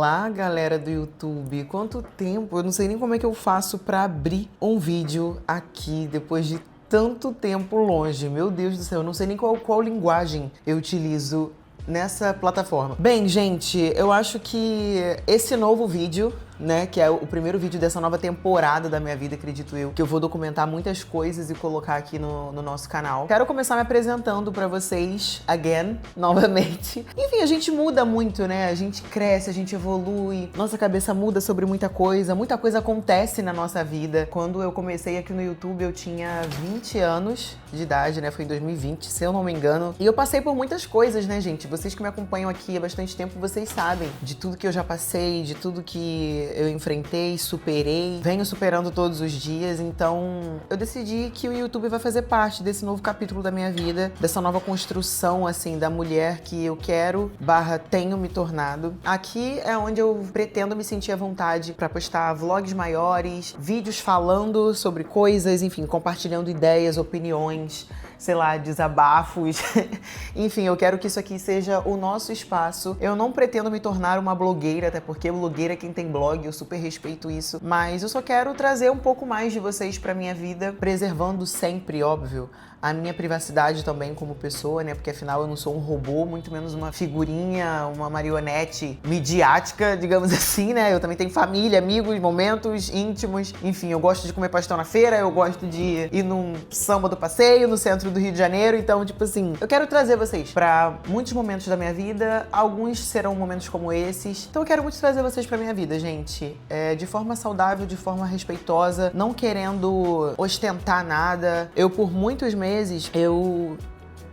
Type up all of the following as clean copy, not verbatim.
Olá, galera do YouTube. Quanto tempo? Eu não sei nem como é que eu faço pra abrir um vídeo aqui depois de tanto tempo longe. Meu Deus do céu, eu não sei nem qual linguagem eu utilizo nessa plataforma. Bem, gente, eu acho que esse novo vídeo, né, que é o primeiro vídeo dessa nova temporada da minha vida, acredito eu, que eu vou documentar muitas coisas e colocar aqui no nosso canal. Quero começar me apresentando pra vocês, novamente. Enfim, a gente muda muito, né? A gente cresce, a gente evolui, nossa cabeça muda sobre muita coisa acontece na nossa vida. Quando eu comecei aqui no YouTube, eu tinha 20 anos de idade, né? Foi em 2020, se eu não me engano. E eu passei por muitas coisas, né, gente? Vocês que me acompanham aqui há bastante tempo, vocês sabem de tudo que eu já passei, de tudo que eu enfrentei, superei, venho superando todos os dias. Então eu decidi que o YouTube vai fazer parte desse novo capítulo da minha vida, dessa nova construção, assim, da mulher que eu quero / tenho me tornado. Aqui é onde eu pretendo me sentir à vontade para postar vlogs maiores, vídeos falando sobre coisas, enfim, compartilhando ideias, opiniões, sei lá, desabafos. Enfim, eu quero que isso aqui seja o nosso espaço. Eu não pretendo me tornar uma blogueira, até porque blogueira é quem tem blog, eu super respeito isso. Mas eu só quero trazer um pouco mais de vocês pra minha vida, preservando sempre, óbvio, a minha privacidade também como pessoa, né? Porque afinal eu não sou um robô, muito menos uma figurinha, uma marionete midiática, digamos assim, né? Eu também tenho família, amigos, momentos íntimos. Enfim, eu gosto de comer pastel na feira, eu gosto de ir num samba do passeio, no centro do Rio de Janeiro. Então, tipo assim, eu quero trazer vocês pra muitos momentos da minha vida. Alguns serão momentos como esses. Então eu quero muito trazer vocês pra minha vida, gente. De forma saudável, de forma respeitosa, não querendo ostentar nada. Eu, por muitos meses, eu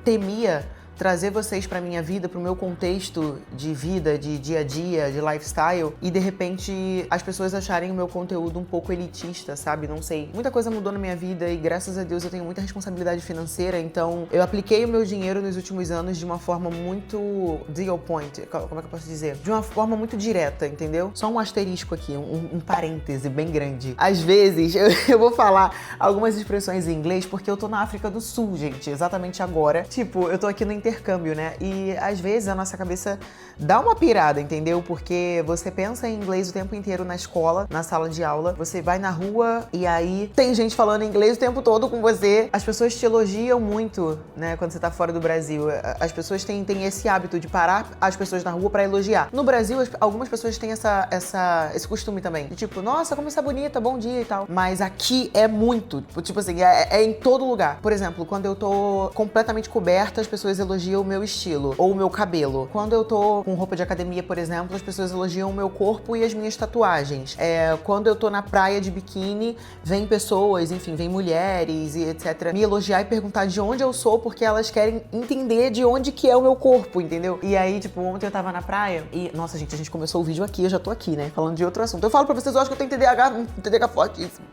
temia trazer vocês pra minha vida, pro meu contexto de vida, de dia a dia, de lifestyle, e de repente as pessoas acharem o meu conteúdo um pouco elitista, sabe? Não sei. Muita coisa mudou na minha vida e graças a Deus eu tenho muita responsabilidade financeira, então eu apliquei o meu dinheiro nos últimos anos de uma forma muito deal point, como é que eu posso dizer? De uma forma muito direta, entendeu? Só um asterisco aqui, um parêntese bem grande. Às vezes eu vou falar algumas expressões em inglês porque eu tô na África do Sul, gente, exatamente agora. Tipo, eu tô aqui no intercâmbio, né? E às vezes a nossa cabeça dá uma pirada, entendeu? Porque você pensa em inglês o tempo inteiro na escola, na sala de aula, você vai na rua e aí tem gente falando inglês o tempo todo com você. As pessoas te elogiam muito, né? Quando você tá fora do Brasil. As pessoas têm esse hábito de parar as pessoas na rua pra elogiar. No Brasil, algumas pessoas têm esse costume também. De tipo, nossa, como você é bonita, bom dia e tal. Mas aqui é muito, tipo assim, é em todo lugar. Por exemplo, quando eu tô completamente coberta, as pessoas elogiam o meu estilo ou o meu cabelo. Quando eu tô com roupa de academia, por exemplo, as pessoas elogiam o meu corpo e as minhas tatuagens. Quando eu tô na praia de biquíni, vem pessoas, enfim, vem mulheres e etc, me elogiar e perguntar de onde eu sou, porque elas querem entender de onde que é o meu corpo, entendeu? E aí, tipo, ontem eu tava na praia e, nossa, gente, a gente começou o vídeo aqui, eu já tô aqui, né, falando de outro assunto. Eu falo pra vocês, eu acho que eu tenho TDAH fortíssimo.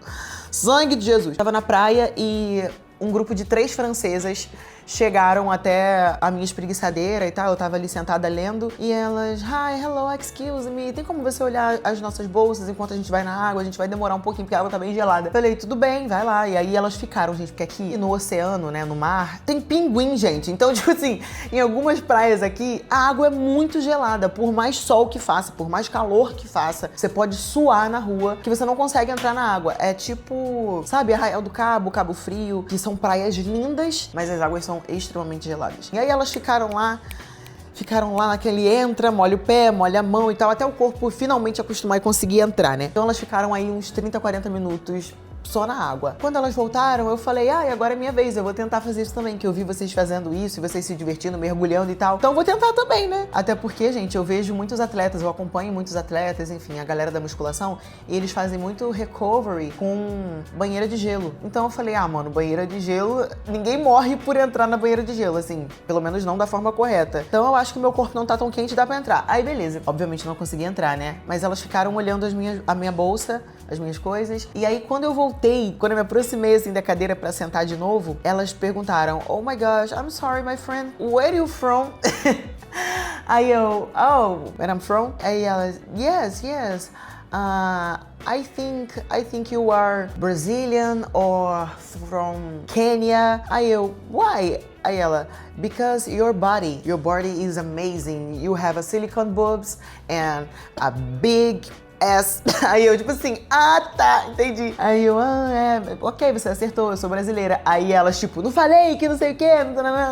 Sangue de Jesus. Tava na praia e um grupo de 3 francesas chegaram até a minha espreguiçadeira e tal, eu tava ali sentada lendo, e elas, hi, hello, excuse me, tem como você olhar as nossas bolsas enquanto a gente vai na água? A gente vai demorar um pouquinho porque a água tá bem gelada. Falei, tudo bem, vai lá. E aí elas ficaram, gente, porque aqui no oceano, né, no mar, tem pinguim, gente. Então, tipo assim, em algumas praias aqui, a água é muito gelada, por mais sol que faça, por mais calor que faça, você pode suar na rua, que você não consegue entrar na água. É tipo, sabe, Arraial do Cabo, Cabo Frio, que são praias lindas, mas as águas são extremamente geladas. E aí elas ficaram lá naquele entra, molha o pé, molha a mão e tal, até o corpo finalmente acostumar e conseguir entrar, né? Então elas ficaram aí uns 30, 40 minutos só na água. Quando elas voltaram, eu falei, e agora é minha vez, eu vou tentar fazer isso também, que eu vi vocês fazendo isso, e vocês se divertindo, mergulhando e tal. Então eu vou tentar também, né? Até porque, gente, eu vejo muitos atletas, eu acompanho muitos atletas, enfim, a galera da musculação, e eles fazem muito recovery com banheira de gelo. Então eu falei, mano, banheira de gelo, ninguém morre por entrar na banheira de gelo, assim, pelo menos não da forma correta. Então eu acho que o meu corpo não tá tão quente, dá pra entrar. Aí beleza, obviamente não consegui entrar, né? Mas elas ficaram olhando a minha bolsa, as minhas coisas, e aí quando eu voltei, quando eu me aproximei assim da cadeira pra sentar de novo, elas perguntaram, oh my gosh, I'm sorry my friend, where are you from? Aí eu, oh, where I'm from? Aí ela, yes. I think you are Brazilian or from Kenya. Aí eu, why? Aí ela, because your body is amazing. You have a silicone boobs and a big ass. Aí eu, tipo assim, tá, entendi. Aí eu, ok, você acertou, eu sou brasileira. Aí elas, tipo, não falei que não sei o quê.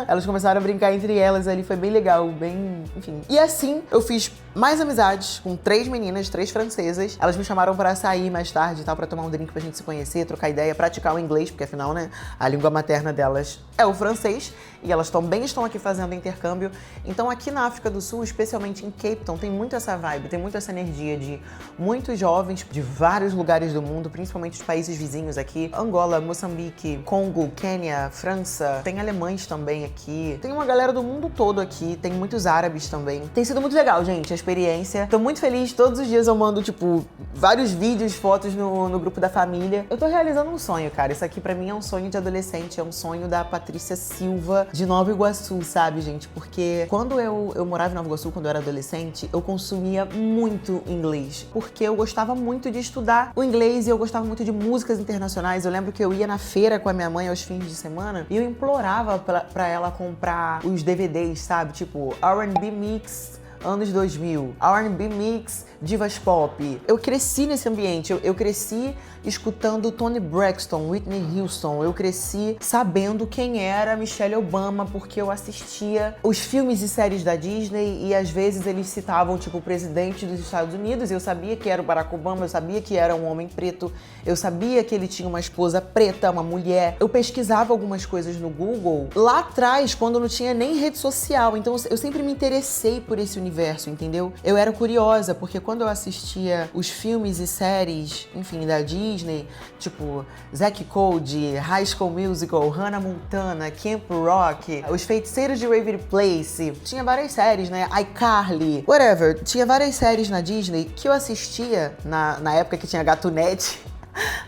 Elas começaram a brincar entre elas ali, foi bem legal, bem, enfim. E assim, eu fiz mais amizades com 3 meninas, 3 francesas. Elas me chamaram pra sair mais tarde e tal, pra tomar um drink pra gente se conhecer, trocar ideia, praticar o inglês, porque afinal, né, a língua materna delas é o francês. E elas também estão aqui fazendo intercâmbio. Então aqui na África do Sul, especialmente em Cape Town, tem muito essa vibe, tem muito essa energia de muitos jovens de vários lugares do mundo, principalmente os países vizinhos aqui. Angola, Moçambique, Congo, Quênia, França. Tem alemães também aqui. Tem uma galera do mundo todo aqui. Tem muitos árabes também. Tem sido muito legal, gente, a experiência. Tô muito feliz. Todos os dias eu mando, tipo, vários vídeos, fotos no grupo da família. Eu tô realizando um sonho, cara. Isso aqui pra mim é um sonho de adolescente. É um sonho da Patrícia Silva de Nova Iguaçu, sabe, gente? Porque quando eu morava em Nova Iguaçu, quando eu era adolescente, eu consumia muito inglês. Porque eu gostava muito de estudar o inglês e eu gostava muito de músicas internacionais. Eu lembro que eu ia na feira com a minha mãe aos fins de semana e eu implorava pra ela comprar os DVDs, sabe? Tipo, R&B Mix anos 2000, R&B Mix, divas pop. Eu cresci nesse ambiente, eu cresci escutando Toni Braxton, Whitney Houston, eu cresci sabendo quem era Michelle Obama, porque eu assistia os filmes e séries da Disney e às vezes eles citavam, tipo, o presidente dos Estados Unidos e eu sabia que era o Barack Obama, eu sabia que era um homem preto, eu sabia que ele tinha uma esposa preta, uma mulher. Eu pesquisava algumas coisas no Google lá atrás, quando não tinha nem rede social, então eu sempre me interessei por esse universo, entendeu? Eu era curiosa, porque quando eu assistia os filmes e séries, enfim, da Disney, tipo Zack Cody, High School Musical, Hannah Montana, Camp Rock, Os Feiticeiros de Waverly Place, tinha várias séries, né? iCarly, whatever. Tinha várias séries na Disney que eu assistia na época que tinha Gatunete,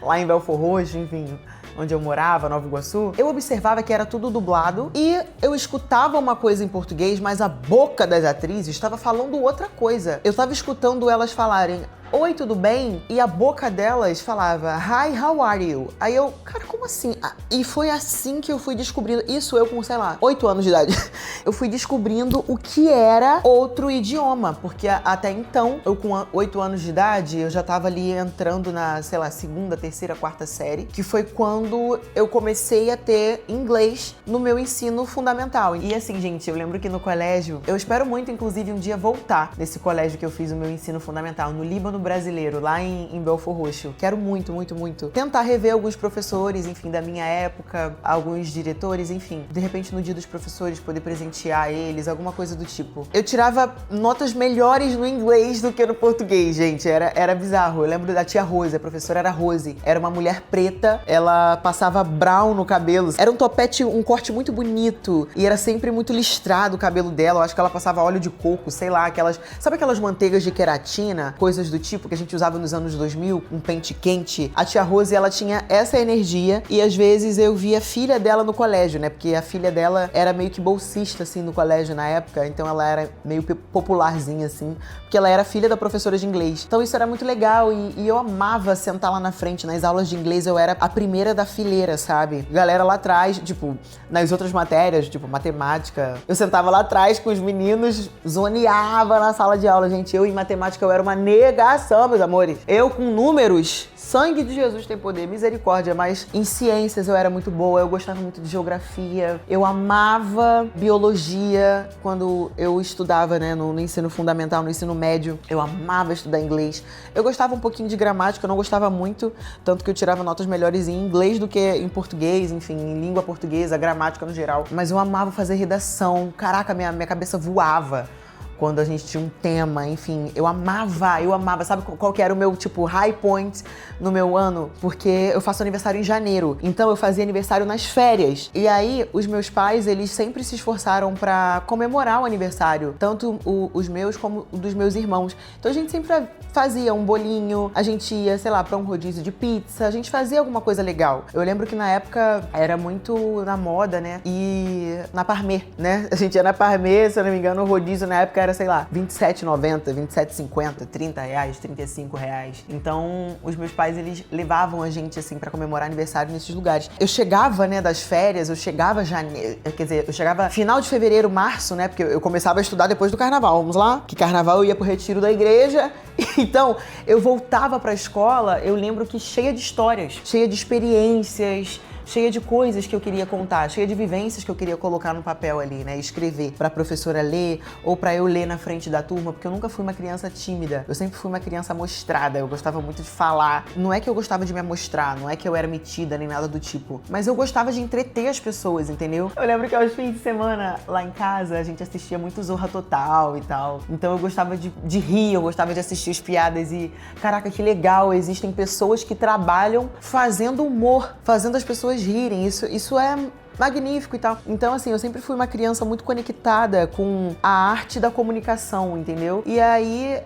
lá em Belfort Roxo, enfim, onde eu morava, Nova Iguaçu, eu observava que era tudo dublado e eu escutava uma coisa em português, mas a boca das atrizes estava falando outra coisa. Eu estava escutando elas falarem oi, tudo bem? E a boca delas falava, hi, how are you? Aí eu, cara, como assim? E foi assim que eu fui descobrindo, isso eu com, sei lá, 8 anos de idade. Eu fui descobrindo o que era outro idioma, porque até então, eu com 8 anos de idade, eu já tava ali entrando na, sei lá, 2ª, 3ª, 4ª série, que foi quando eu comecei a ter inglês no meu ensino fundamental. E assim, gente, eu lembro que no colégio, eu espero muito, inclusive, um dia voltar nesse colégio que eu fiz o meu ensino fundamental, no Líbano Brasileiro, lá em Belfort Roxo. Quero muito, muito, muito tentar rever alguns professores, enfim, da minha época, alguns diretores, enfim, de repente no dia dos professores poder presentear eles, alguma coisa do tipo. Eu tirava notas melhores no inglês do que no português, gente, era bizarro. Eu lembro da tia Rose, a professora era Rose, era uma mulher preta, ela passava brown no cabelo, era um topete, um corte muito bonito e era sempre muito listrado o cabelo dela. Eu acho que ela passava óleo de coco, sei lá, sabe aquelas manteigas de queratina, coisas do tipo que a gente usava nos anos 2000, um pente quente. A tia Rose, ela tinha essa energia e às vezes eu via a filha dela no colégio, né? Porque a filha dela era meio que bolsista, assim, no colégio na época, então ela era meio popularzinha, assim, porque ela era filha da professora de inglês. Então isso era muito legal e eu amava sentar lá na frente. Nas aulas de inglês eu era a primeira da fileira, sabe? Galera lá atrás, tipo, nas outras matérias, tipo matemática, eu sentava lá atrás com os meninos, zoneava na sala de aula, gente. Eu em matemática eu era uma negação, meus amores. Eu com números, sangue de Jesus tem poder, misericórdia, mas em ciências eu era muito boa, eu gostava muito de geografia, eu amava biologia quando eu estudava, né, no ensino fundamental, no ensino médio, eu amava estudar inglês. Eu gostava um pouquinho de gramática, eu não gostava muito, tanto que eu tirava notas melhores em inglês do que em português, enfim, em língua portuguesa, gramática no geral. Mas eu amava fazer redação, caraca, minha cabeça voava quando a gente tinha um tema, enfim, eu amava, sabe qual que era o meu, tipo, high point no meu ano? Porque eu faço aniversário em janeiro, então eu fazia aniversário nas férias, e aí os meus pais, eles sempre se esforçaram pra comemorar o aniversário, tanto os meus como o dos meus irmãos, então a gente sempre fazia um bolinho, a gente ia, sei lá, pra um rodízio de pizza, a gente fazia alguma coisa legal. Eu lembro que na época era muito na moda, né, e na Parmê, né, a gente ia na Parmê, se eu não me engano, o rodízio na época era, sei lá, R$27,90, R$27,50, R$30, R$35. Então, os meus pais, eles levavam a gente, assim, pra comemorar aniversário nesses lugares. Eu chegava, né, das férias, eu chegava eu chegava final de fevereiro, março, né, porque eu começava a estudar depois do carnaval, vamos lá? Que carnaval eu ia pro retiro da igreja, então eu voltava pra escola, eu lembro que cheia de histórias, cheia de experiências, cheia de coisas que eu queria contar, cheia de vivências que eu queria colocar no papel ali, né? Escrever pra professora ler ou pra eu ler na frente da turma, porque eu nunca fui uma criança tímida. Eu sempre fui uma criança mostrada, eu gostava muito de falar. Não é que eu gostava de me mostrar, não é que eu era metida nem nada do tipo, mas eu gostava de entreter as pessoas, entendeu? Eu lembro que aos fins de semana, lá em casa, a gente assistia muito Zorra Total e tal. Então eu gostava de rir, eu gostava de assistir as piadas e, caraca, que legal, existem pessoas que trabalham fazendo humor, fazendo as pessoas rirem, isso é magnífico e tal. Então, assim, eu sempre fui uma criança muito conectada com a arte da comunicação, entendeu? E aí,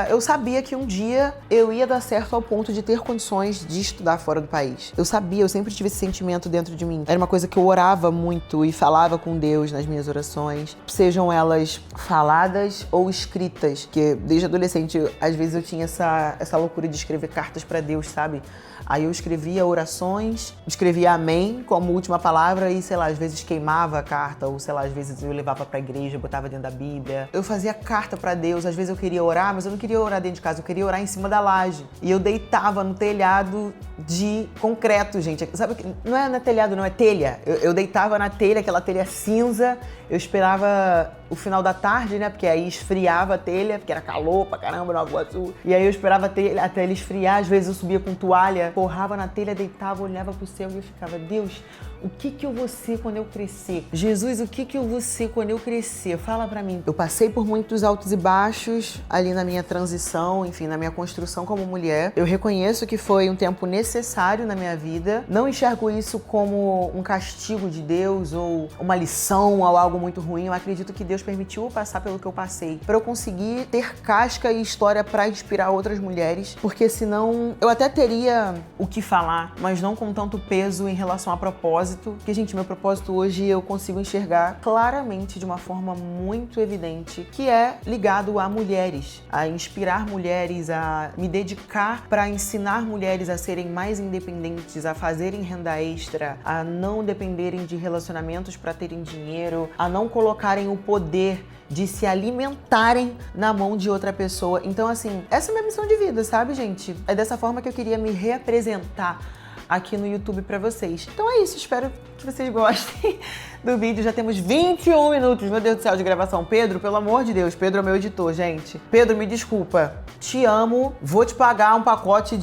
eu sabia que um dia eu ia dar certo ao ponto de ter condições de estudar fora do país. Eu sabia, eu sempre tive esse sentimento dentro de mim. Era uma coisa que eu orava muito e falava com Deus nas minhas orações, sejam elas faladas ou escritas, porque desde adolescente, às vezes eu tinha essa loucura de escrever cartas pra Deus, sabe? Aí eu escrevia orações, escrevia amém como última palavra e, sei lá, às vezes queimava a carta ou, sei lá, às vezes eu levava pra igreja, botava dentro da Bíblia. Eu fazia carta pra Deus, às vezes eu queria orar, mas eu não queria orar dentro de casa, eu queria orar em cima da laje. E eu deitava no telhado de concreto, gente. Sabe, não é telhado, não, é telha. Eu deitava na telha, aquela telha cinza, eu esperava o final da tarde, né, porque aí esfriava a telha, porque era calor pra caramba, Nova Iguaçu. E aí eu esperava a telha esfriar, às vezes eu subia com toalha, forrava na telha, deitava, olhava pro céu e eu ficava, Deus, o que eu vou ser quando eu crescer? Jesus, o que eu vou ser quando eu crescer? Fala pra mim. Eu passei por muitos altos e baixos ali na minha transição, enfim, na minha construção como mulher. Eu reconheço que foi um tempo necessário na minha vida. Não enxergo isso como um castigo de Deus ou uma lição ou algo muito ruim. Eu acredito que Deus permitiu eu passar pelo que eu passei pra eu conseguir ter casca e história pra inspirar outras mulheres, porque senão eu até teria o que falar, mas não com tanto peso em relação a propósito. Porque, gente, meu propósito hoje eu consigo enxergar claramente de uma forma muito evidente, que é ligado a mulheres, a inspirar mulheres, a me dedicar para ensinar mulheres a serem mais independentes, a fazerem renda extra, a não dependerem de relacionamentos para terem dinheiro, a não colocarem o poder de se alimentarem na mão de outra pessoa. Então, assim, essa é a minha missão de vida, sabe, gente? É dessa forma que eu queria me reapresentar aqui no YouTube pra vocês. Então é isso, espero que vocês gostem do vídeo. Já temos 21 minutos, meu Deus do céu, de gravação. Pedro, pelo amor de Deus, Pedro é meu editor, gente. Pedro, me desculpa, te amo, vou te pagar um pacote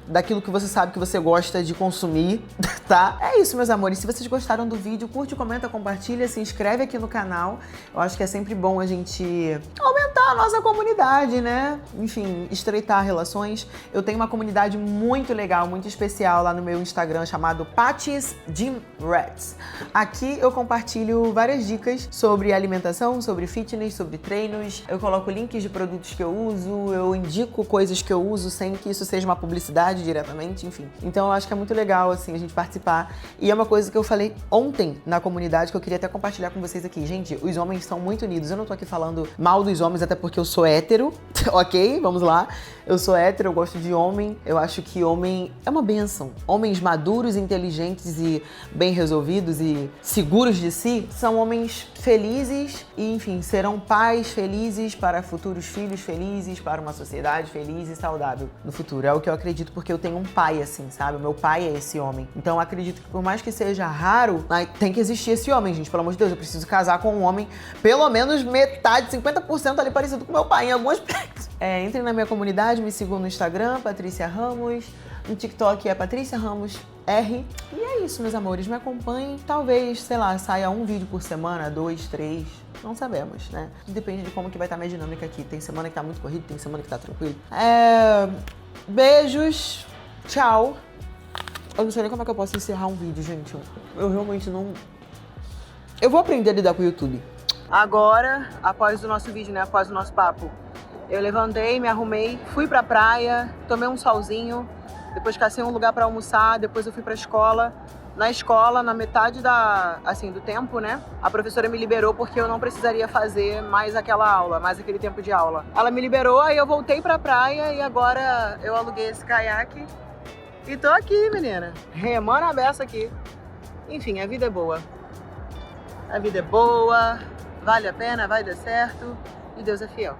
daquilo que você sabe que você gosta de consumir, tá? É isso, meus amores, se vocês gostaram do vídeo, curte, comenta, compartilha, se inscreve aqui no canal. Eu acho que é sempre bom a gente aumentar a nossa comunidade, né? Enfim, estreitar relações. Eu tenho uma comunidade muito legal, muito especial lá no meu Instagram, chamado Patty's Gym Rats. Aqui eu compartilho várias dicas sobre alimentação, sobre fitness, sobre treinos. Eu coloco links de produtos que eu uso, eu indico coisas que eu uso sem que isso seja uma publicidade diretamente, enfim. Então eu acho que é muito legal, assim, a gente participar. E é uma coisa que eu falei ontem na comunidade que eu queria até compartilhar com vocês aqui. Gente, os homens são muito unidos. Eu não tô aqui falando mal dos homens, até porque eu sou hétero, ok? Vamos lá. Eu sou hétero, eu gosto de homem. Eu acho que homem é uma bênção. Homens maduros, inteligentes e bem resolvidos e seguros de si são homens felizes e, enfim, serão pais felizes para futuros filhos felizes, para uma sociedade feliz e saudável no futuro. É o que eu acredito porque eu tenho um pai assim, sabe? O meu pai é esse homem. Então eu acredito que por mais que seja raro, tem que existir esse homem, gente. Pelo amor de Deus, eu preciso casar com um homem pelo menos metade, 50% ali parecido com meu pai em alguns aspectos. Entrem na minha comunidade, me sigam no Instagram, Patrícia Ramos. No TikTok é Patrícia Ramos R. E é isso, meus amores. Me acompanhem. Talvez, sei lá, saia um vídeo por semana, 2, 3. Não sabemos, né? Depende de como que vai estar a minha dinâmica aqui. Tem semana que tá muito corrido, tem semana que tá tranquilo. Beijos. Tchau. Eu não sei nem como é que eu posso encerrar um vídeo, gente. Eu realmente não... Eu vou aprender a lidar com o YouTube. Agora, após o nosso vídeo, né? Após o nosso papo, eu levantei, me arrumei, fui pra praia, tomei um solzinho, depois cacei um lugar pra almoçar, depois eu fui pra escola Na escola, na metade do tempo, né? A professora me liberou porque eu não precisaria fazer mais aquela aula, mais aquele tempo de aula. Ela me liberou, aí eu voltei pra praia e agora eu aluguei esse caiaque e tô aqui, menina, remando a beça aqui. Enfim, a vida é boa. A vida é boa, vale a pena, vai dar certo e Deus é fiel.